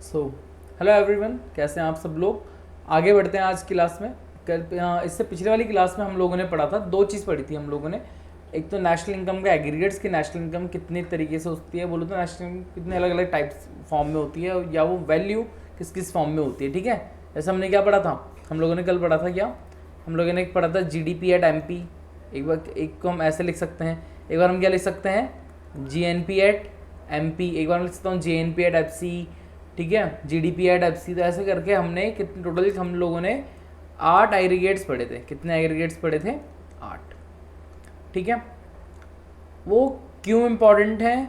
So hello everyone, कैसे हैं आप सब लोग। आगे बढ़ते हैं आज क्लास में। इससे पिछले वाली क्लास में हम लोगों ने पढ़ा था, दो चीज़ पढ़ी थी हम लोगों ने। एक तो नेशनल इनकम का एग्रीगेट्स की नेशनल इनकम कितने तरीके से होती है, बोलो तो नेशनल इनकम कितने अलग अलग टाइप्स फॉर्म में होती है, या वो वैल्यू किस किस फॉर्म में होती है। ठीक है, जैसे हमने क्या पढ़ा था, हम लोगों ने कल पढ़ा था क्या, हम लोगों ने एक पढ़ा था जीडीपी एट एमपी। एक बार एक को हम ऐसे लिख सकते हैं, एक बार हम क्या लिख सकते हैं, जीएनपी एट एमपी, एक बार मैं लिख सकता हूँ जीएनपी एट एफसी। ठीक है, जीडीपी एट एफसी। तो ऐसे करके हमने कितने टोटल हम लोगों ने 8 एग्रीगेट्स पढ़े थे। कितने एग्रीगेट्स पढ़े थे? 8। ठीक है, वो क्यों इम्पॉर्टेंट है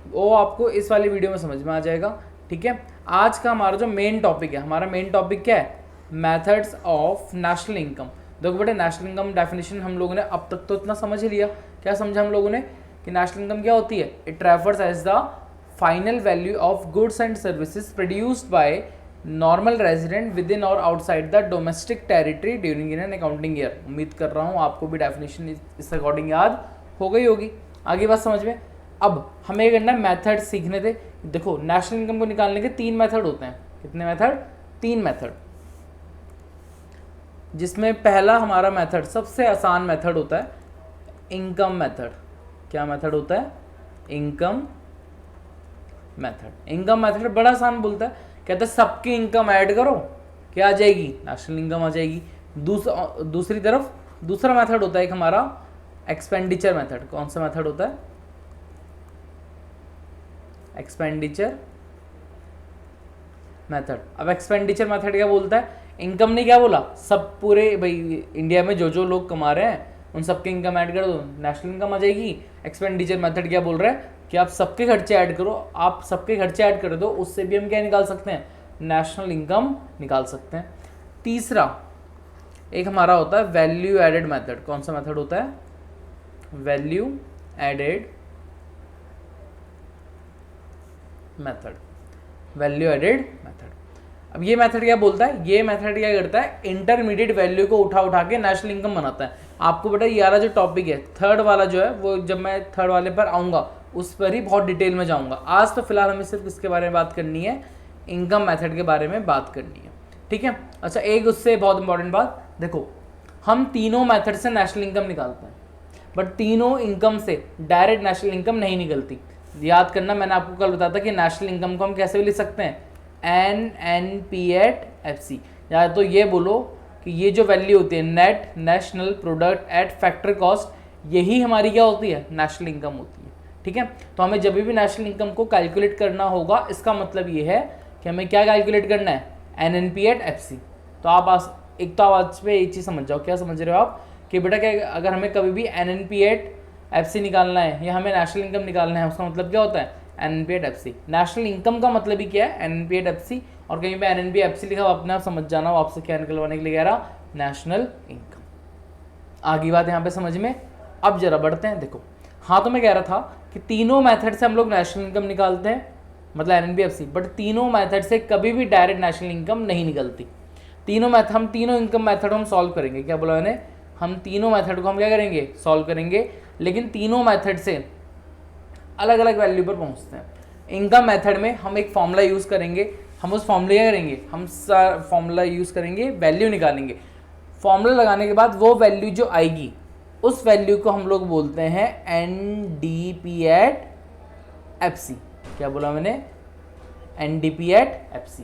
वो आपको इस वाली वीडियो में समझ में आ जाएगा। ठीक है, आज का हमारा जो मेन टॉपिक है, हमारा मेन टॉपिक क्या है, मेथड्स ऑफ नेशनल इनकम। देखो बेटे, नेशनल इनकम डेफिनेशन हम लोगों ने अब तक तो इतना समझ ही लिया। क्या समझा हम लोगों ने कि नेशनल इनकम क्या होती है? It refers as the final value of goods and services produced by normal resident within और outside the domestic territory during in an accounting year. उम्मीद कर रहा हूँ आपको भी डेफिनेशन इस अकॉर्डिंग याद हो गई होगी। आगे बात समझ में। अब हमें करना है मेथड सीखने थे। देखो, नेशनल इनकम को निकालने के 3 मेथड होते हैं। कितने मेथड? 3 मेथड। जिसमें पहला हमारा मेथड, सबसे आसान मेथड होता है इनकम मेथड। क्या मेथड होता है? Income method. इनकम मेथड बड़ा आसान बोलता है, कहता है सबकी इनकम ऐड करो, क्या आ जाएगी? नेशनल इनकम आ जाएगी। दूसरी तरफ दूसरा मेथड होता है एक हमारा एक्सपेंडिचर मेथड। कौन सा मेथड होता है? Expenditure method. अब एक्सपेंडिचर मेथड क्या बोलता है? इनकम ने क्या बोला, सब पूरे भाई इंडिया में जो जो लोग कमा रहे हैं उन सबकी इनकम ऐड कर दो, नेशनल इनकम आ जाएगी। एक्सपेंडिचर मेथड क्या बोल रहा है कि आप सबके खर्चे ऐड करो, आप सबके खर्चे ऐड कर दो, उससे भी हम क्या निकाल सकते हैं? नेशनल इनकम निकाल सकते हैं। तीसरा एक हमारा होता है वैल्यू एडेड मेथड। कौन सा मेथड होता है? Value added method. Value added method. अब ये मेथड क्या बोलता है? ये मेथड क्या करता है? इंटरमीडिएट वैल्यू को उठा उठा के नेशनल इनकम बनाता है। आपको बेटा ये वाला जो टॉपिक है, थर्ड वाला जो है, वो जब मैं थर्ड वाले पर आऊँगा उस पर ही बहुत डिटेल में जाऊँगा। आज तो फिलहाल हमें सिर्फ इसके बारे में बात करनी है, इनकम मेथड के बारे में बात करनी है। ठीक है, अच्छा एक उससे बहुत इंपॉर्टेंट बात, देखो हम तीनों मेथड से नेशनल इनकम निकालते हैं, बट तीनों इनकम से डायरेक्ट नेशनल इनकम नहीं निकलती। याद करना, मैंने आपको कल बताया था कि नेशनल इनकम को हम कैसे भी लिख सकते हैं, NNP एट FC। या तो ये बोलो कि ये जो वैल्यू होती है net national product at factory cost, यही हमारी क्या होती है? नेशनल इनकम होती है। ठीक है, तो हमें जब भी नेशनल इनकम को कैलकुलेट करना होगा, इसका मतलब ये है कि हमें क्या कैलकुलेट करना है? NNP at FC। तो आप एक तो आज पे एक चीज़ समझ जाओ। क्या समझ रहे हो आप? कि बेटा क्या, अगर हमें कभी भी NNP एट FC निकालना है या हमें नेशनल इनकम निकालना है, उसका मतलब क्या होता है? NNP at FC। National income का मतलब ही क्या है? NNP at FC। और कहीं पे NNP FC लिखा हो, अपने आप समझ जाना हो आपसे क्या निकलवाने के लिए कह रहा, नेशनल इनकम। आगे बात यहाँ पे समझ में। अब जरा बढ़ते हैं। देखो, हाँ तो मैं कह रहा था कि तीनों मेथड से हम लोग नेशनल इनकम निकालते हैं, मतलब NNP FC, बट तीनों मेथड से कभी भी डायरेक्ट नेशनल इनकम नहीं निकलती। हम तीनों इनकम मेथड हम सॉल्व करेंगे। क्या बोला मैंने? हम तीनों मेथड को हम क्या करेंगे? सॉल्व करेंगे, लेकिन तीनों मेथड से अलग अलग वैल्यू पर पहुंचते हैं। इनकम मेथड में हम एक फॉर्मूला यूज़ करेंगे, हम उस फॉर्मूला क्या करेंगे? हम फॉर्मूला यूज़ करेंगे, वैल्यू निकालेंगे। फॉर्मूला लगाने के बाद वो वैल्यू जो आएगी, उस वैल्यू को हम लोग बोलते हैं NDP एट FC। क्या बोला मैंने? NDP at FC।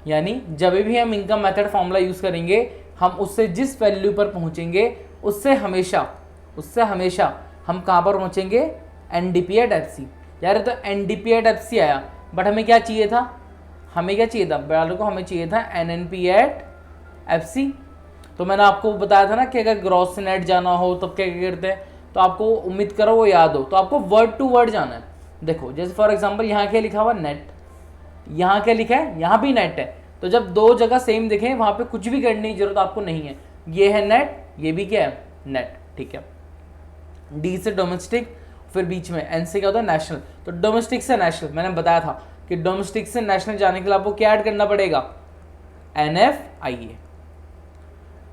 यानी जब भी हम इनकम मेथड फॉर्मूला यूज़ करेंगे, हम उससे जिस वैल्यू पर पहुंचेंगे उससे हमेशा हम कहाँ पर पहुंचेंगे? NDP at FC। यार तो NDP एट FC आया, बट हमें क्या चाहिए था? हमें चाहिए था NNP एट FC। तो मैंने आपको बताया था ना कि अगर ग्रॉस से नेट जाना हो तब क्या करते हैं, तो आपको उम्मीद करो वो याद हो, तो आपको वर्ड टू वर्ड जाना है। देखो जैसे फॉर एग्जांपल यहाँ क्या लिखा हुआ? नेट। यहाँ क्या लिखा है? यहाँ भी नेट है। तो जब दो जगह सेम दिखे, वहाँ पे कुछ भी करने की जरूरत आपको नहीं है। ये है नेट, ये भी क्या है? नेट। ठीक है, D से डोमेस्टिक, फिर बीच में N से क्या होता है? नेशनल। तो डोमेस्टिक से नेशनल मैंने बताया था कि डोमेस्टिक से नेशनल जाने के लिए आपको क्या ऐड करना पड़ेगा? NFIA।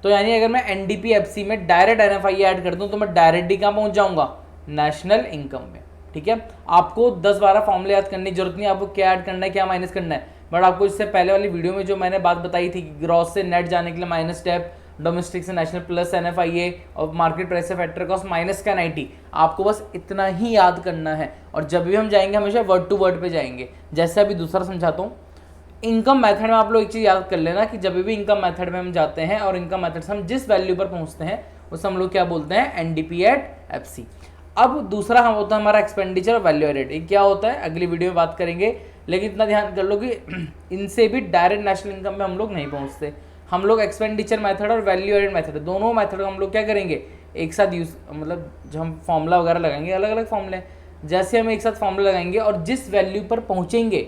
तो यानी अगर मैं NDP FC में डायरेक्ट NFIA ऐड कर दूं तो मैं डायरेक्टली कहाँ पहुंच जाऊंगा? नेशनल इनकम में। ठीक है, आपको 10-12 फॉर्मूले याद करने की जरूरत नहीं, आपको क्या ऐड करना है क्या माइनस करना है, बट आपको इससे पहले वाली वीडियो में जो मैंने बात बताई थी कि ग्रॉस से नेट जाने के लिए माइनस स्टेप, डोमेस्टिक से नेशनल प्लस NFIA और मार्केट प्राइस से फैक्टर कॉस्ट माइनस का 90, आपको बस इतना ही याद करना है। और जब भी हम जाएंगे हमेशा वर्ड टू वर्ड पे जाएंगे। जैसे अभी दूसरा समझाता हूँ, इनकम मेथड में आप लोग एक चीज़ याद कर लेना कि जब भी इनकम मेथड में हम जाते हैं और इनकम मेथड से हम जिस वैल्यू पर पहुंचते हैं उसे हम लोग क्या बोलते हैं, NDP एट FC। अब दूसरा हम होता है हमारा एक्सपेंडिचर और वैल्यू एडेड। ये क्या होता है अगली वीडियो में बात करेंगे, लेकिन इतना ध्यान कर लो कि इनसे भी डायरेक्ट नेशनल इनकम में हम लोग नहीं पहुंचते। हम लोग एक्सपेंडिचर मेथड और वैल्यू एडेड मेथड दोनों मेथड को हम लोग क्या करेंगे, एक साथ यूज, मतलब जब हम फॉर्मूला वगैरह लगाएंगे, अलग अलग फॉर्मूले, जैसे हम एक साथ फॉर्मूला लगाएंगे और जिस वैल्यू पर पहुंचेंगे,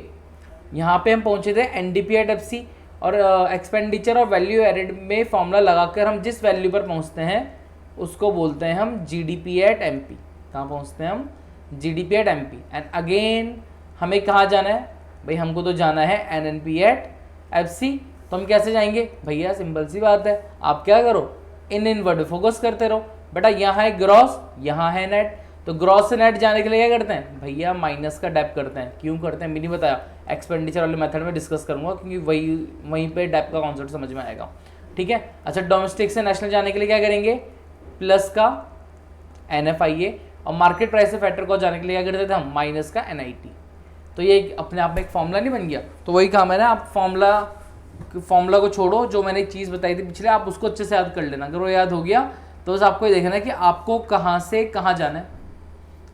यहाँ पे हम पहुंचे थे NDP एट FC और एक्सपेंडिचर और वैल्यू एडेड में फॉर्मूला लगाकर हम जिस वैल्यू पर पहुंचते हैं उसको बोलते हैं हम GDP एट MP। कहाँ पहुंचते हैं हम, GDP at MP। And again हमें कहाँ जाना है भाई, हमको तो जाना है NNP एट FC। तो हम कैसे जाएंगे भैया, सिंपल सी बात है, आप क्या करो, इन वर्ड फोकस करते रहो बेटा। यहाँ है ग्रॉस, यहाँ है नेट, तो ग्रॉस से नेट जाने के लिए क्या करते हैं भैया, माइनस का डेप करते हैं। क्यों करते हैं मैंने बताया, एक्सपेंडिचर वाले मेथड में डिस्कस करूंगा, क्योंकि वहीं पे डेप का कॉन्सेप्ट समझ में आएगा। ठीक है, अच्छा डोमेस्टिक से नेशनल जाने के लिए क्या करेंगे, प्लस का NFIA, और मार्केट प्राइस से फैक्टर को जाने के लिए क्या करते थे हम, माइनस का NIT। तो ये अपने आप में एक फॉर्मूला नहीं बन गया। तो वही कहा मैंने, आप फॉर्मूला को छोड़ो, जो मैंने एक चीज़ बताई थी पिछले, आप उसको अच्छे से याद कर लेना। अगर वो याद हो गया तो बस आपको ये देखना है कि आपको कहाँ से कहाँ जाना है।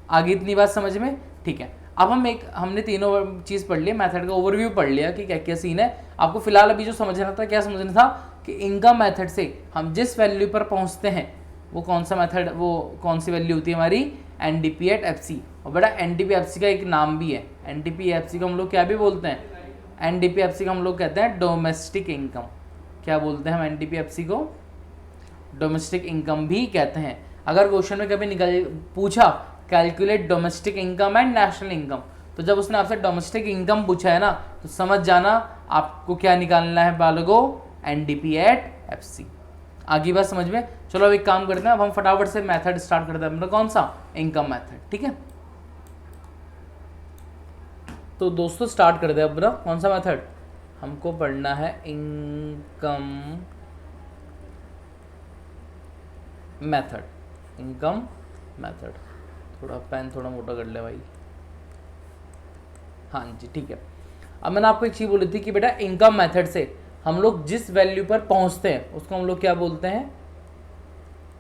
आगे इतनी बात समझ में, ठीक है। अब हमने तीनों चीज़ पढ़ लिया, मेथड का ओवरव्यू पढ़ लिया कि क्या क्या सीन है। आपको फिलहाल अभी जो समझना था, क्या समझना था कि इनकम मेथड से हम जिस वैल्यू पर पहुंचते हैं वो कौन सा मेथड, वो कौन सी वैल्यू होती है हमारी, NDP एट FC। और बेटा NDP FC का एक नाम भी है, NDP FC को हम लोग क्या भी बोलते हैं, NDP FC को हम लोग कहते हैं डोमेस्टिक इनकम। क्या बोलते हैं हम NDP FC को, डोमेस्टिक इनकम भी कहते हैं। अगर क्वेश्चन में कभी पूछा calculate domestic income and national income, तो जब उसने आपसे डोमेस्टिक इनकम पूछा है ना, तो समझ जाना आपको क्या निकालना है बालकों, NDP एट FC। आगे बात समझ में। चलो अब एक काम करते हैं, अब हम फटाफट से मेथड स्टार्ट करते हैं अपना, कौन सा, इनकम मेथड। ठीक है, तो दोस्तों स्टार्ट करते हैं अपना कौन सा मेथड, हमको पढ़ना है इनकम मेथड। इनकम मेथड, थोड़ा पेन थोड़ा मोटा कर ले भाई, हाँ जी ठीक है। अब मैंने आपको एक चीज़ बोली थी कि बेटा इनकम मेथड से हम लोग जिस वैल्यू पर पहुंचते हैं उसको हम लोग क्या बोलते हैं,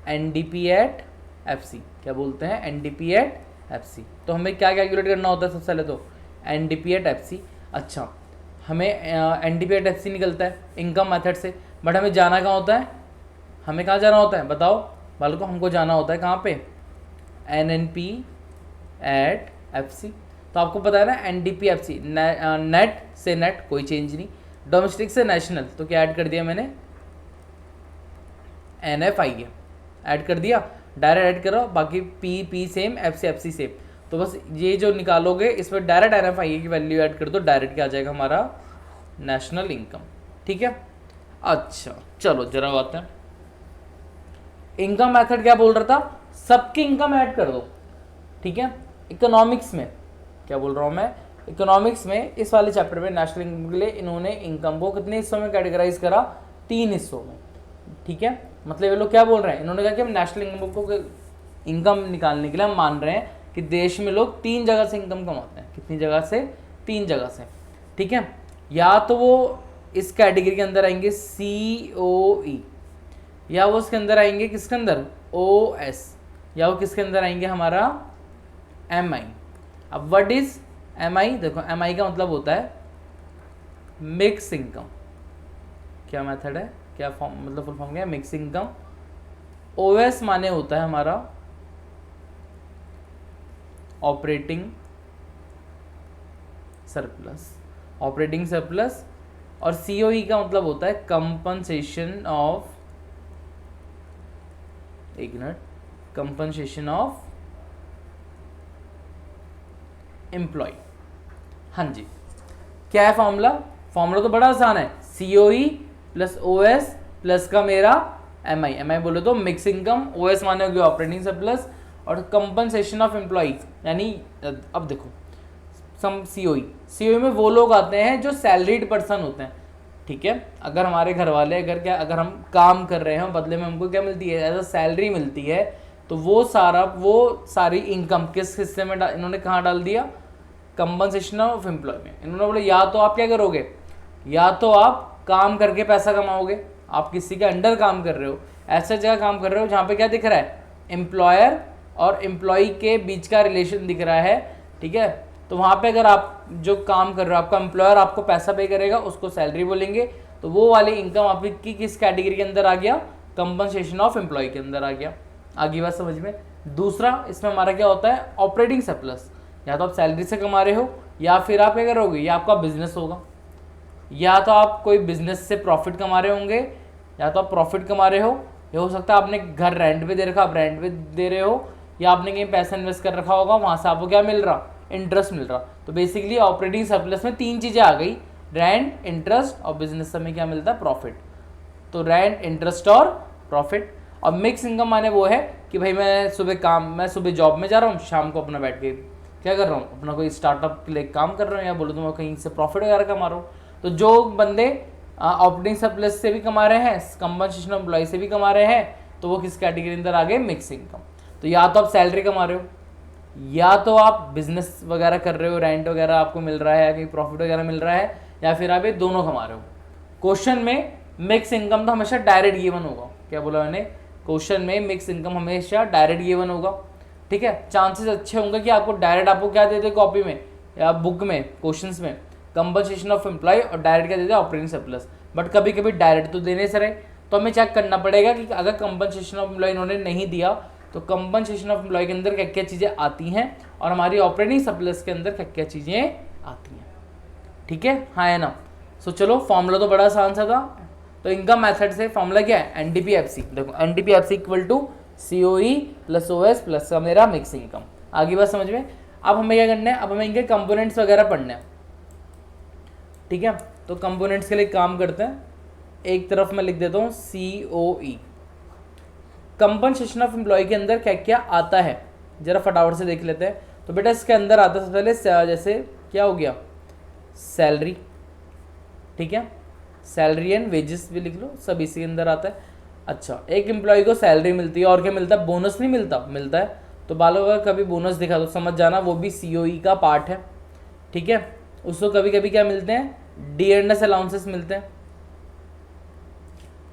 NDP एट FC। क्या बोलते हैं, NDP एट FC। तो हमें क्या कैलकुलेट करना होता है, सबसे पहले तो NDP एट FC। अच्छा, हमें NDP एट FC निकलता है इनकम मेथड से, बट हमें जाना कहाँ होता है, हमें कहाँ जाना होता है बताओ बालकों, हमको जाना होता है कहाँ पे, NNP एट FC। तो आपको पता है ना NDP FC, नेट से नेट कोई चेंज नहीं, डोमेस्टिक से नेशनल तो क्या ऐड कर दिया मैंने, NFIA ऐड कर दिया, डायरेक्ट ऐड करो, बाकी P सेम, FC सेम। तो बस ये जो निकालोगे इसमें डायरेक्ट NFIA की वैल्यू ऐड कर दो, डायरेक्ट क्या आ जाएगा हमारा नेशनल इनकम। ठीक है, अच्छा चलो जरा बात है, इनकम मेथड क्या बोल रहा था, सबकी इनकम ऐड कर दो। ठीक है, इकोनॉमिक्स में क्या बोल रहा हूँ मैं, इकोनॉमिक्स में इस वाले चैप्टर में नेशनल इनकम के लिए इन्होंने इनकम को कितने हिस्सों में कैटेगराइज करा, 3 हिस्सों में। ठीक है, मतलब ये लोग क्या बोल रहे हैं, इन्होंने कहा कि हम नेशनल इनकम को इनकम निकालने के लिए हम मान रहे हैं कि देश में लोग 3 जगह से इनकम कमाते हैं। कितनी जगह से, 3 जगह से। ठीक है, या तो वो इस कैटेगरी के अंदर आएंगे COE, या वो उसके अंदर आएंगे किसके अंदर, OS, या वो किसके अंदर आएंगे हमारा MI। अब व्हाट इज MI, देखो MI का मतलब होता है मिक्स इनकम। क्या मेथड है, क्या फॉर्म, मतलब फुल फॉर्म क्या है, मिक्स इनकम। OS माने होता है हमारा ऑपरेटिंग सरप्लस, ऑपरेटिंग सरप्लस। और COE का मतलब होता है कंपनसेशन ऑफ, एक मिनट, कंपनसेशन ऑफ एम्प्लॉय। हाँ जी, क्या है फॉर्मूला, फॉर्मूला तो बड़ा आसान है, COE प्लस OS प्लस का मेरा MI। MI बोले तो मिक्स इनकम, OS माने होगी ऑपरेटिंग सरप्लस, और कंपनसेशन ऑफ एम्प्लॉई यानी अब देखो सम सीओई में वो लोग आते हैं जो सैलरीड पर्सन होते हैं, ठीक है। अगर हमारे घर वाले अगर हम काम कर रहे हैं बदले में हमको क्या मिलती है, एज अ सैलरी मिलती है, तो वो सारी इनकम किस हिस्से में इन्होंने कहाँ डाल दिया, कंपनसेशन ऑफ एम्प्लॉय में। इन्होंने बोला या तो आप क्या करोगे, या तो आप काम करके पैसा कमाओगे, आप किसी के अंडर काम कर रहे हो, ऐसा जगह काम कर रहे हो जहाँ पे क्या दिख रहा है, एम्प्लॉयर और एम्प्लॉय के बीच का रिलेशन दिख रहा है, ठीक है। तो वहाँ पे अगर आप जो काम कर रहे हो, आपका एम्प्लॉयर आपको पैसा पे करेगा, उसको सैलरी बोलेंगे, तो वो वाली इनकम आपकी किस कैटेगरी के अंदर आ गया, कंपनसेशन ऑफ एम्प्लॉय के अंदर आ गया। आगे बात समझ में। दूसरा इसमें हमारा क्या होता है, ऑपरेटिंग सरप्लस। या तो आप सैलरी से कमा रहे हो, या फिर आप क्या करोगे, या आपका बिजनेस होगा, या तो आप कोई बिजनेस से प्रॉफिट कमा रहे होंगे, या तो आप प्रॉफिट कमा रहे हो, या हो सकता है आपने घर रेंट पे दे रखा, आप रेंट पे दे रहे हो, या आपने कहीं पैसा इन्वेस्ट कर रखा होगा, वहाँ से आपको क्या मिल रहा, इंटरेस्ट मिल रहा। तो बेसिकली ऑपरेटिंग सरप्लस में 3 चीज़ें आ गई, रेंट, इंटरेस्ट और बिजनेस में क्या मिलता है, प्रॉफिट। तो रेंट, इंटरेस्ट और प्रॉफिट। और मिक्स इनकम माने वो है कि भाई मैं सुबह जॉब में जा रहा हूँ, शाम को अपना बैठ के क्या कर रहा हूँ, अपना कोई स्टार्टअप के लिए काम कर रहा हूँ, या बोलो तो मैं कहीं से प्रॉफिट वगैरह कमा रहा हूँ। तो जो बंदे ऑपरेटिंग सरप्लस से भी कमा रहे हैं, कंपनसेशन ऑफ एम्प्लॉय से भी कमा रहे हैं, तो वो किस कैटेगरी के अंदर आ गए, मिक्स इनकम। तो या तो आप सैलरी कमा रहे हो, या तो आप बिजनेस वगैरह कर रहे हो, रेंट वगैरह आपको मिल रहा है, या कहीं प्रॉफिट वगैरह मिल रहा है, या फिर आप ये दोनों कमा रहे हो। क्वेश्चन में मिक्स इनकम तो हमेशा डायरेक्ट गिवन होगा। क्या बोला मैंने, क्वेश्चन में मिक्स इनकम हमेशा डायरेक्ट गिवन होगा, ठीक है। चांसेस अच्छे होंगे कि आपको डायरेक्ट आपको क्या दे दे कॉपी में या बुक में, क्वेश्चंस में कंपनसेशन ऑफ एम्प्लॉय और डायरेक्ट क्या दे दे, ऑपरेटिंग सरप्लस। बट कभी कभी डायरेक्ट तो देने से रहे, तो हमें चेक करना पड़ेगा कि अगर कंपनसेशन ऑफ एम्प्लॉय इन्होंने नहीं दिया तो कंपनसेशन ऑफ एम्प्लॉय के अंदर क्या क्या चीज़ें आती हैं और हमारी ऑपरेटिंग सरप्लस के अंदर क्या क्या चीज़ें आती हैं, ठीक है, हाँ है ना। सो चलो फॉर्मूला तो बड़ा आसान सा था। तो इनकम मेथड से फॉर्मूला क्या है, एनडीपीएफसी। देखो NDPFC equal to COE plus OS plus का मेरा मिक्स इनकम। आगे बात समझ में। अब हमें क्या करना है, अब हमें इनके कंपोनेंट्स वगैरह पढ़ने हैं, ठीक है। तो कंपोनेंट्स के लिए काम करते हैं, एक तरफ मैं लिख देता हूँ COE। कंपनसेशन ऑफ एम्प्लॉय के अंदर क्या क्या आता है जरा फटाफट से देख लेते हैं। तो बेटा इसके अंदर आता है सबसे पहले जैसे क्या हो गया, सैलरी, ठीक है, सैलरी एंड वेजेस भी लिख लो, सब इसी के अंदर आता है। अच्छा, एक एम्प्लॉय को सैलरी मिलती है और क्या मिलता है, बोनस नहीं मिलता, मिलता है। तो बालों अगर कभी बोनस दिखा तो समझ जाना वो भी COE का पार्ट है, ठीक है। उसको कभी कभी क्या मिलते हैं, DNS अलाउंसेस मिलते हैं।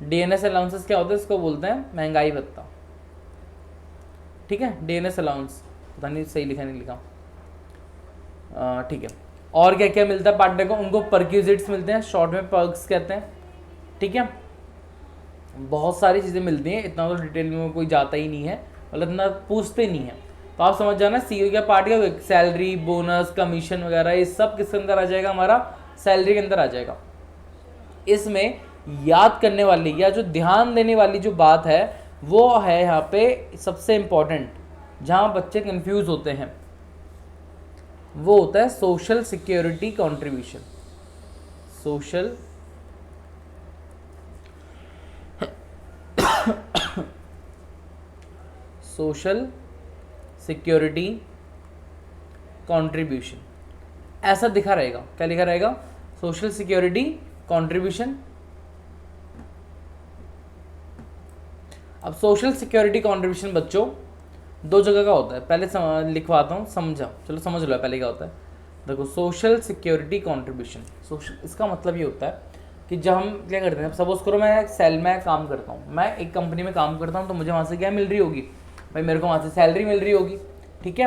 DNS अलाउंसेस क्या होता है, इसको बोलते हैं महंगाई भत्ता, ठीक है। DNS अलाउंस, पता नहीं सही लिखा नहीं लिखा, ठीक है। और क्या क्या मिलता है पार्टनर को, उनको परक्यूजिट्स मिलते हैं, शॉर्ट में पर्क्स कहते हैं, ठीक है। बहुत सारी चीज़ें मिलती हैं, इतना तो डिटेल में कोई जाता ही नहीं है, मतलब इतना पूछते नहीं है। तो आप समझ जाना COE का पार्ट क्या, सैलरी, बोनस, कमीशन वगैरह, ये सब किसके अंदर आ जाएगा, हमारा सैलरी के अंदर आ जाएगा। इसमें याद करने वाली या जो ध्यान देने वाली जो बात है वो है यहाँ पे सबसे इम्पोर्टेंट, जहाँ बच्चे कंफ्यूज होते हैं, वो होता है social security contribution. Social security contribution ऐसा दिखा रहेगा, क्या लिखा रहेगा, सोशल सिक्योरिटी कंट्रीब्यूशन। अब सोशल सिक्योरिटी कंट्रीब्यूशन बच्चों 2 जगह का होता है, पहले लिखवाता हूँ, समझा, चलो समझ लो पहले क्या होता है। देखो सोशल सिक्योरिटी कंट्रीब्यूशन, सोशल इसका मतलब ये होता है कि जब हम क्या करते हैं, सपोज करो मैं सेल में काम करता हूँ, मैं एक कंपनी में काम करता हूँ, तो मुझे वहाँ से क्या मिल रही होगी भाई, मेरे को वहाँ से सैलरी मिल रही होगी, ठीक है।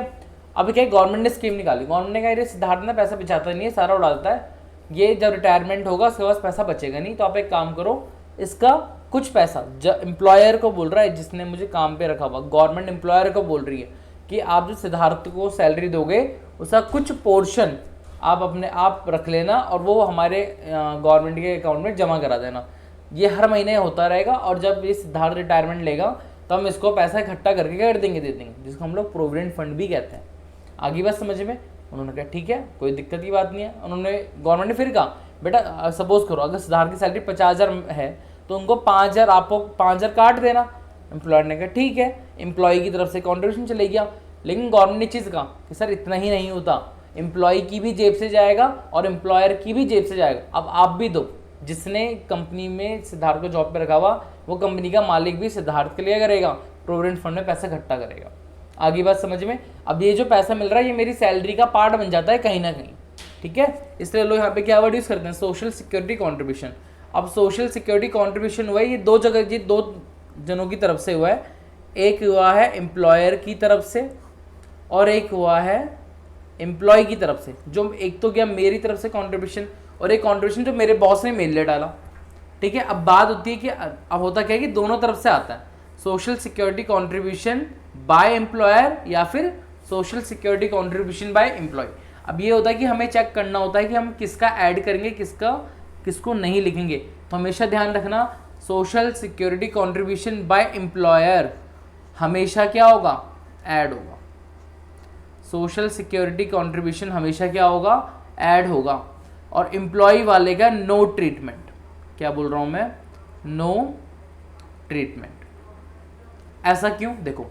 अब क्या गवर्नमेंट ने स्कीम निकाली, गवर्नमेंट ने कहा ये सिद्धार्थ ना पैसा बचाता नहीं है, सारा उड़ा देता है, ये जब रिटायरमेंट होगा उसके पास पैसा बचेगा नहीं, तो आप एक काम करो, इसका कुछ पैसा जब एम्प्लॉयर को बोल रहा है, जिसने मुझे काम पे रखा हुआ, गवर्नमेंट एम्प्लॉयर को बोल रही है कि आप जो सिद्धार्थ को सैलरी दोगे उसका कुछ पोर्शन आप अपने आप रख लेना और वो हमारे गवर्नमेंट के अकाउंट में जमा करा देना। ये हर महीने होता रहेगा और जब ये सिद्धार्थ रिटायरमेंट लेगा तो हम इसको पैसा इकट्ठा करके कर देंगे, दे देंगे, जिसको हम लोग प्रोविडेंट फंड भी कहते हैं। आगे बात समझ में। उन्होंने कहा ठीक है, कोई दिक्कत की बात नहीं है। उन्होंने गवर्नमेंट ने फिर कहा बेटा सपोज करो अगर सिद्धार्थ की सैलरी 50,000 है तो उनको 5,000 आपको 5,000 काट देना, एम्प्लॉयर ने कहा ठीक है, एम्प्लॉय की तरफ से कॉन्ट्रीब्यूशन चले गया। लेकिन गवर्नमेंट ने चीज़ कहा कि सर इतना ही नहीं होता, एम्प्लॉय की भी जेब से जाएगा और एम्प्लॉयर की भी जेब से जाएगा। अब आप भी दो, जिसने कंपनी में सिद्धार्थ को जॉब पे रखा हुआ वो कंपनी का मालिक भी सिद्धार्थ के लिए करेगा, प्रोविडेंट फंड में पैसा इकट्ठा करेगा। आगे बात समझ में। अब ये जो पैसा मिल रहा है ये मेरी सैलरी का पार्ट बन जाता है कहीं ना कहीं, ठीक है। इसलिए लोग यहाँ पे क्या वर्ड यूज़ करते हैं, सोशल सिक्योरिटी कॉन्ट्रीब्यूशन। अब सोशल सिक्योरिटी कॉन्ट्रीब्यूशन हुआ है ये दो जगह, ये दो जनों की तरफ से हुआ है। एक हुआ है एम्प्लॉयर की तरफ से और एक हुआ है एम्प्लॉय की तरफ से। जो एक तो क्या मेरी तरफ से कॉन्ट्रीब्यूशन और एक कॉन्ट्रीब्यूशन जो मेरे बॉस ने मेरे लिए डाला, ठीक है। अब बात होती है कि अब होता क्या है कि दोनों तरफ से आता है, social security contribution by employer या फिर social security contribution by employee. अब ये होता है कि हमें चेक करना होता है कि हम किसका ऐड करेंगे, किसको नहीं लिखेंगे। तो हमेशा ध्यान रखना social security contribution by employer हमेशा क्या होगा, ऐड होगा। सोशल सिक्योरिटी कॉन्ट्रीब्यूशन हमेशा क्या होगा, ऐड होगा। और एम्प्लॉय वाले का नो ट्रीटमेंट। क्या बोल रहा हूँ मैं, नो ट्रीटमेंट। ऐसा क्यों, देखो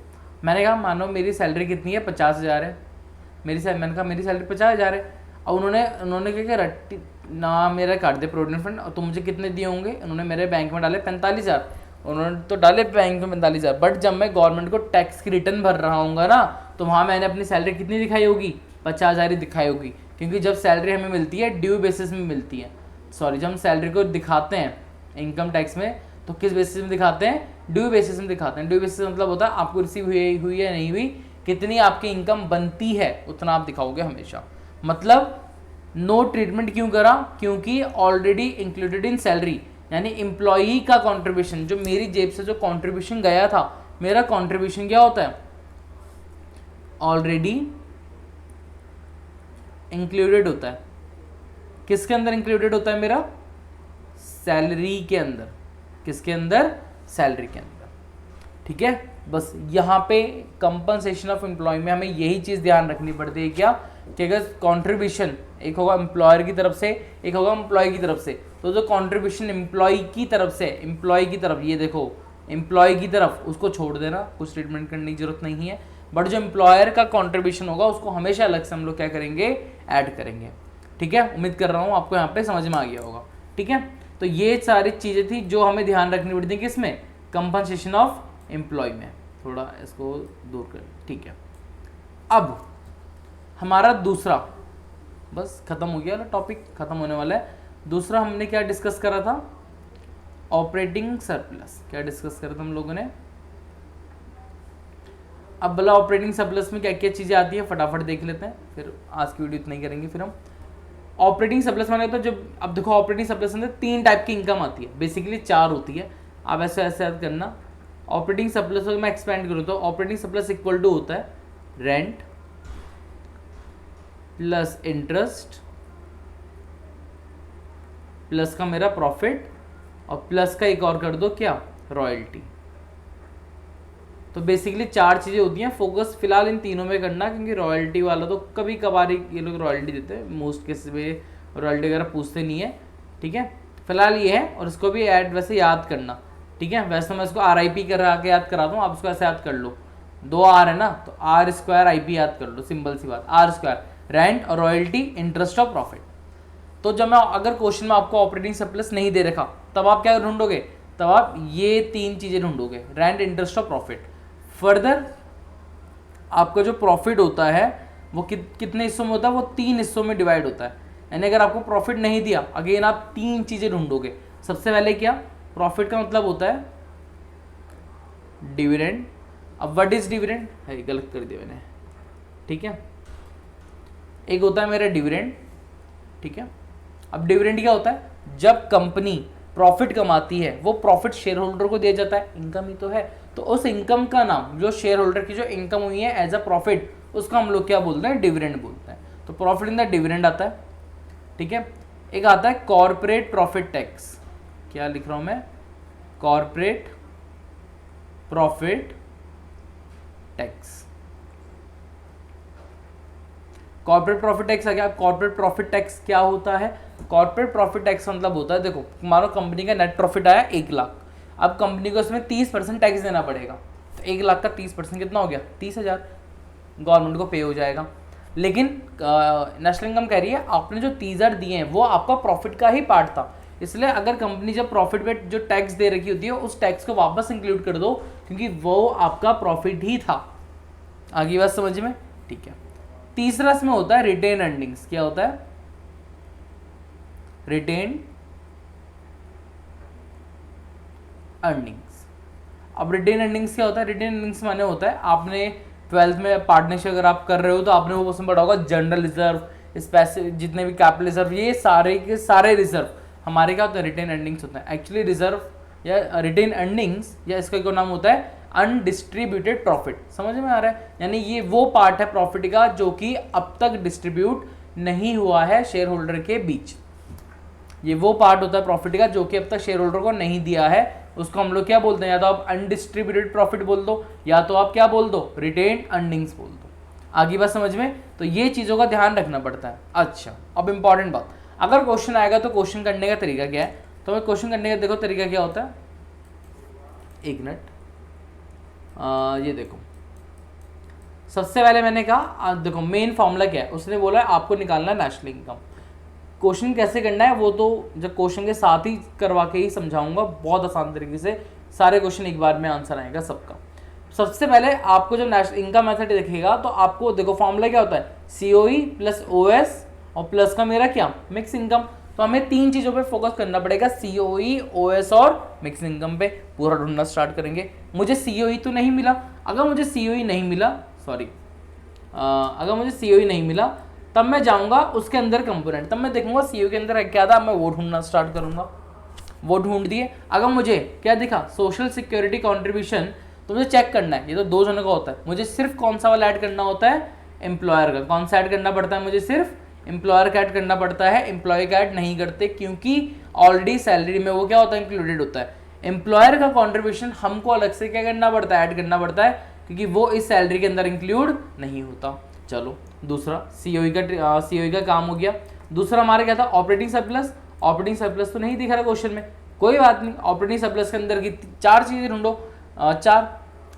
मैंने कहा मानो मेरी सैलरी कितनी है, 50,000 है मैंने कहा मेरी सैलरी 50,000 है। और उन्होंने क्या रट्टी ना मेरा काट दे प्रोविडेंट फंड, और तुम मुझे कितने दिए होंगे, उन्होंने मेरे बैंक में डाले 45,000। उन्होंने तो डाले बैंक में 45,000, बट जब मैं गवर्नमेंट को टैक्स की रिटर्न भर रहा हूँगा ना, तो वहाँ मैंने अपनी सैलरी कितनी दिखाई होगी, 50,000 ही दिखाई होगी। क्योंकि जब सैलरी हमें मिलती है ड्यू बेसिस में मिलती है, सॉरी जब हम सैलरी को दिखाते हैं इनकम टैक्स में तो किस बेसिस में दिखाते हैं, ड्यू बेसिस में दिखाते हैं। ड्यू बेसिस मतलब होता है आपको रिसीव हुई है नहीं हुई, कितनी आपकी इनकम बनती है उतना आप दिखाओगे हमेशा। मतलब नो ट्रीटमेंट क्यों करा, क्योंकि ऑलरेडी इंक्लूडेड इन सैलरी, यानी एम्प्लॉई का कंट्रीब्यूशन जो मेरी जेब से जो कंट्रीब्यूशन गया था, मेरा कंट्रीब्यूशन क्या होता है, ऑलरेडी इंक्लूडेड होता है। किसके अंदर इंक्लूडेड होता है, मेरा सैलरी के अंदर। किसके अंदर, सैलरी के अंदर, ठीक है। बस यहाँ पे कंपनसेशन ऑफ एम्प्लॉय में हमें यही चीज़ ध्यान रखनी पड़ती है क्या, कि अगर कॉन्ट्रीब्यूशन एक होगा एम्प्लॉयर की तरफ से, एक होगा एम्प्लॉय की तरफ से, तो जो कॉन्ट्रीब्यूशन एम्प्लॉय की तरफ से, एम्प्लॉय की तरफ, ये देखो एम्प्लॉय की तरफ, उसको छोड़ देना, कुछ ट्रीटमेंट करने की जरूरत नहीं है। बट जो एम्प्लॉयर का कॉन्ट्रीब्यूशन होगा उसको हमेशा अलग से हम लोग क्या करेंगे, ऐड करेंगे, ठीक है। उम्मीद कर रहा हूँ आपको यहाँ पे समझ में आ गया होगा, ठीक है। तो ये सारी चीज़ें थी जो हमें ध्यान रखनी पड़ती है किसमें, कंपनसेशन ऑफ एम्प्लॉय में। थोड़ा इसको दूर कर, ठीक है। अब हमारा दूसरा, बस खत्म हो गया, टॉपिक खत्म होने वाला है। दूसरा हमने क्या डिस्कस करा था, ऑपरेटिंग सरप्लस। क्या डिस्कस करा था हम लोगों ने, अब बोला ऑपरेटिंग सरप्लस में क्या क्या चीज़ें आती है, फटाफट देख लेते हैं, फिर आज की वीडियो इतना ही करेंगे। फिर हम ऑपरेटिंग सरप्लस माने तो जब, अब देखो ऑपरेटिंग सरप्लस में 3 टाइप की इनकम आती है, बेसिकली 4 होती है। आप ऐसे ऐसे याद करना। ऑपरेटिंग सरप्लस को मैं एक्सपेंड करूँ तो ऑपरेटिंग सरप्लस इक्वल टू होता है रेंट प्लस इंटरेस्ट प्लस का मेरा प्रॉफिट और प्लस का एक और कर दो क्या, रॉयल्टी। तो बेसिकली 4 चीज़ें होती हैं। फोकस फिलहाल इन तीनों में करना, क्योंकि रॉयल्टी वाला तो कभी कभार ये लोग रॉयल्टी देते हैं, मोस्ट केसेस में रॉयल्टी वगैरह पूछते नहीं है, ठीक है। फिलहाल ये है, और इसको भी ऐड वैसे याद करना, ठीक है। वैसे मैं इसको RIP करा के याद करा दूँ, आप इसको ऐसे याद कर लो, 2 R है ना, तो R² IP याद कर लो, सिंपल सी बात, R², रेंट और रॉयल्टी, इंटरेस्ट और प्रॉफिट। तो जब मैं अगर क्वेश्चन में आपको ऑपरेटिंग सरप्लस नहीं दे रखा, तब आप क्या ढूंढोगे, तब आप ये 3 चीज़ें ढूंढोगे, रेंट, इंटरेस्ट और प्रॉफिट। फर्दर आपका जो प्रॉफिट होता है वो कितने हिस्सों में होता है, वो 3 हिस्सों में डिवाइड होता है। यानी अगर आपको प्रॉफिट नहीं दिया, अगेन आप 3 चीज़ें ढूंढोगे। सबसे पहले क्या, प्रॉफिट का मतलब होता है डिविडेंड। अब व्हाट इज डिविडेंड है, गलत कर दिया मैंने, ठीक है। एक होता है मेरा डिविडेंड, ठीक है। अब डिविडेंड क्या होता है, जब कंपनी प्रॉफिट कमाती है वो प्रॉफिट शेयर होल्डर को दिया जाता है, इनकम ही तो है। तो उस इनकम का नाम, जो शेयर होल्डर की जो इनकम हुई है एज अ प्रॉफिट, उसको हम लोग क्या बोलते हैं, डिविडेंड बोलते हैं। तो प्रॉफिट इन द डिविडेंड आता है, ठीक है। एक आता है कॉर्पोरेट प्रॉफिट टैक्स। क्या लिख रहा हूं मैं, corporate profit tax. Corporate profit tax आ गया। कॉर्पोरेट प्रॉफिट टैक्स क्या होता है, कॉर्पोरेट प्रॉफिट टैक्स मतलब होता है, देखो मानो कंपनी का नेट प्रॉफिट आया 1 लाख, अब कंपनी को इसमें 30% टैक्स देना पड़ेगा, तो 1 लाख का 30% कितना हो गया, 30,000 गवर्नमेंट को पे हो जाएगा। लेकिन नेशनल इनकम कह रही है आपने जो 30,000 दिए हैं वो आपका प्रॉफिट का ही पार्ट था, इसलिए अगर कंपनी जब प्रॉफिट पे जो टैक्स दे रखी होती है उस टैक्स को वापस इंक्लूड कर दो, क्योंकि वो आपका प्रॉफिट ही था। आगे बात समझ में, ठीक है। तीसरा इसमें होता है रिटेन अर्निंग्स। क्या होता है, रिटेन अर्निंग्स। अब रिटेन अर्निंग्स क्या होता है, रिटेन अर्निंग्स माने होता है आपने 12th में पार्टनरशिप अगर आप कर रहे हो तो आपने वो उसमें पढ़ा होगा जनरल रिजर्व, स्पेसिफिक, जितने भी कैपिटल रिजर्व, ये सारे के सारे रिजर्व हमारे क्या होता है, रिटेन अर्निंग्स होता है। एक्चुअली रिजर्व या रिटेन अर्निंग्स या इसका क्या नाम होता है, अनडिस्ट्रीब्यूटेड प्रॉफिट। समझ में आ रहा है, यानी ये वो पार्ट है प्रॉफिट का जो कि अब तक डिस्ट्रीब्यूट नहीं हुआ है शेयर होल्डर के बीच। ये वो पार्ट होता है प्रॉफिट का जो कि अब तक शेयर होल्डर को नहीं दिया है, उसको हम लोग क्या बोलते हैं, या तो आप अनडिस्ट्रीब्यूटेड प्रॉफिट बोल दो या तो आप क्या बोल दो, रिटेन अर्निंग्स बोल दो। आगे बात समझ में, तो ये चीज़ों का ध्यान रखना पड़ता है। अच्छा, अब इंपॉर्टेंट बात, अगर क्वेश्चन आएगा तो क्वेश्चन करने का तरीका क्या है, तो मैं क्वेश्चन करने का देखो तरीका क्या होता है, एक मिनट, ये देखो सबसे पहले मैंने कहा देखो मेन फॉर्मूला क्या है, उसने बोला आपको निकालना है नेशनल इनकम। क्वेश्चन कैसे करना है वो तो जब क्वेश्चन के साथ ही करवा के ही समझाऊंगा, बहुत आसान तरीके से सारे क्वेश्चन एक बार में आंसर आएगा सबका। सबसे पहले आपको जब नेशनल इनकम मेथड दिखेगा तो आपको देखो फॉर्मूला क्या होता है, COE प्लस OS और प्लस का मेरा क्या, मिक्स इनकम। तो हमें 3 चीज़ों पे फोकस करना पड़ेगा, COE, OS और मिक्स इनकम पे पूरा ढूंढना स्टार्ट करेंगे। मुझे COE तो नहीं मिला, अगर मुझे COE नहीं मिला, अगर मुझे COE नहीं मिला तब मैं जाऊंगा उसके अंदर कंपोनेंट, तब मैं देखूंगा COE के अंदर क्या था, मैं वो ढूंढना स्टार्ट करूंगा। वो ढूंढ दिए, अगर मुझे क्या दिखा, सोशल सिक्योरिटी कॉन्ट्रीब्यूशन, तो मुझे चेक करना है, ये तो 2 जनों का होता है, मुझे सिर्फ कौन सा वाला ऐड करना होता है, एम्प्लॉयर का। कौन सा ऐड करना पड़ता है, मुझे सिर्फ एम्प्लॉयर का ऐड करना पड़ता है, एम्प्लॉय का ऐड नहीं करते, क्योंकि ऑलरेडी सैलरी में वो क्या होता है, इंक्लूडेड होता है। एम्प्लॉयर का कॉन्ट्रीब्यूशन हमको अलग से क्या करना पड़ता है, ऐड करना पड़ता है, क्योंकि वो इस सैलरी के अंदर इंक्लूड नहीं होता। चलो दूसरा COE का काम हो गया। दूसरा हमारा क्या था, ऑपरेटिंग सरप्लस। ऑपरेटिंग सरप्लस तो नहीं दिख रहा क्वेश्चन में, कोई बात नहीं, ऑपरेटिंग सरप्लस के अंदर की 4 चीजें ढूंढो, 4,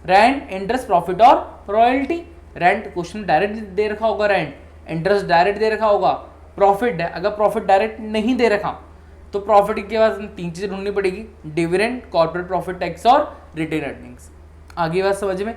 रेंट, इंटरेस्ट, प्रॉफिट और रॉयल्टी। रेंट क्वेश्चन डायरेक्ट दे रखा होगा, रेंट, इंटरेस्ट डायरेक्ट दे रखा होगा, प्रॉफिट है, अगर प्रॉफिट डायरेक्ट नहीं दे रखा तो प्रॉफिट के बाद 3 चीजें ढूंढनी पड़ेगी, डिविडेंड, कॉर्पोरेट प्रॉफिट टैक्स और रिटेन अर्निंग्स। आगे बात समझ में,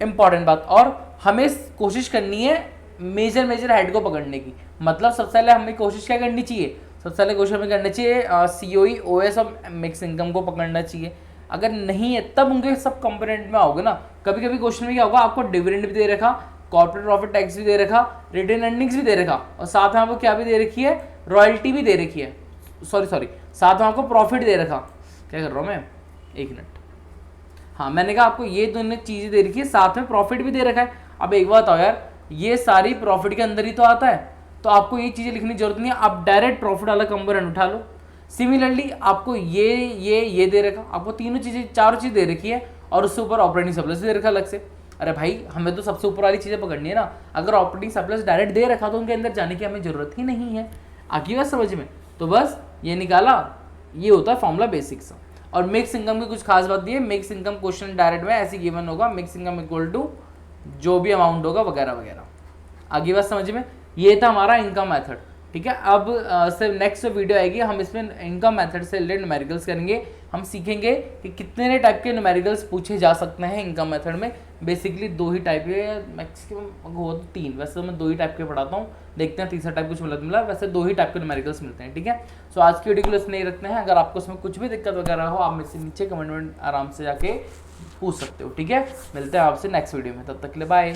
इंपॉर्टेंट बात, और हमें कोशिश करनी है मेजर हेड को पकड़ने की। मतलब सबसे पहले हमें कोशिश क्या करनी चाहिए, सबसे पहले कोशिश हमें करना चाहिए COE, OS और मिक्स इनकम को पकड़ना चाहिए। अगर नहीं है तब उनके सब कंपोनेंट में आओगे ना। कभी कभी क्वेश्चन में क्या होगा, आपको डिविडेंड भी दे रखा, कॉर्पोरेट प्रॉफिट टैक्स भी दे रखा, रिटेन अर्निंग्स भी दे रखा, और साथ में आपको क्या भी दे रखी है, रॉयल्टी भी दे रखी है, सॉरी साथ में आपको प्रॉफिट दे रखा। क्या कर रहा हूँ मैं, एक मिनट, हाँ मैंने कहा आपको ये दोनों चीज़ें दे रखी है, साथ में प्रॉफिट भी दे रखा है। अब एक बात आओ यार, ये सारी प्रॉफिट के अंदर ही तो आता है, तो आपको ये चीज़ें लिखने की जरूरत नहीं है, आप डायरेक्ट प्रॉफिट वाला कंपोनेंट उठा लो। सिमिलरली आपको ये दे रखा, आपको तीनों चीज़ें 4 चीज़ दे रखी है, और उससे ऊपर ऑपरेटिंग सरप्लस दे रखा अलग से। अरे भाई हमें तो सबसे ऊपर वाली चीज़ें पकड़नी है ना, अगर ऑपरेटिंग सरप्लस डायरेक्ट दे रखा तो उनके अंदर जाने की हमें जरूरत ही नहीं है। आगे बात समझ में, तो बस ये निकाला, ये होता है फॉर्मूला बेसिक्स। और मिक्स इनकम की कुछ खास बात दी है, मिक्स इनकम क्वेश्चन डायरेक्ट में ऐसे गिवन होगा, मिक्स इनकम इक्वल टू जो भी अमाउंट होगा वगैरह वगैरह। आगे बात समझ में, ये था हमारा इनकम मेथड, ठीक है। अब सिर्फ नेक्स्ट वीडियो आएगी, हम इसमें इनकम मेथड से रिलेटेड न्यूमेरिकल्स करेंगे। हम सीखेंगे कि कितने टाइप के न्यूमेरिकल्स पूछे जा सकते हैं इनकम मेथड में। बेसिकली 2 ही टाइप के, मैक्सिमम हो तो 3, वैसे तो मैं 2 ही टाइप के पढ़ाता हूँ, देखते हैं तीसरा टाइप कुछ मिला, वैसे 2 ही टाइप के न्यूमेरिकल्स मिलते हैं, ठीक है। सो आज की वीडियो के लिए नहीं रखते हैं, अगर आपको उसमें कुछ भी दिक्कत वगैरह हो आप मुझसे नीचे कमेंट आराम से जाके पूछ सकते हो, ठीक है। मिलते हैं आपसे नेक्स्ट वीडियो में, तब तक के लिए बाय।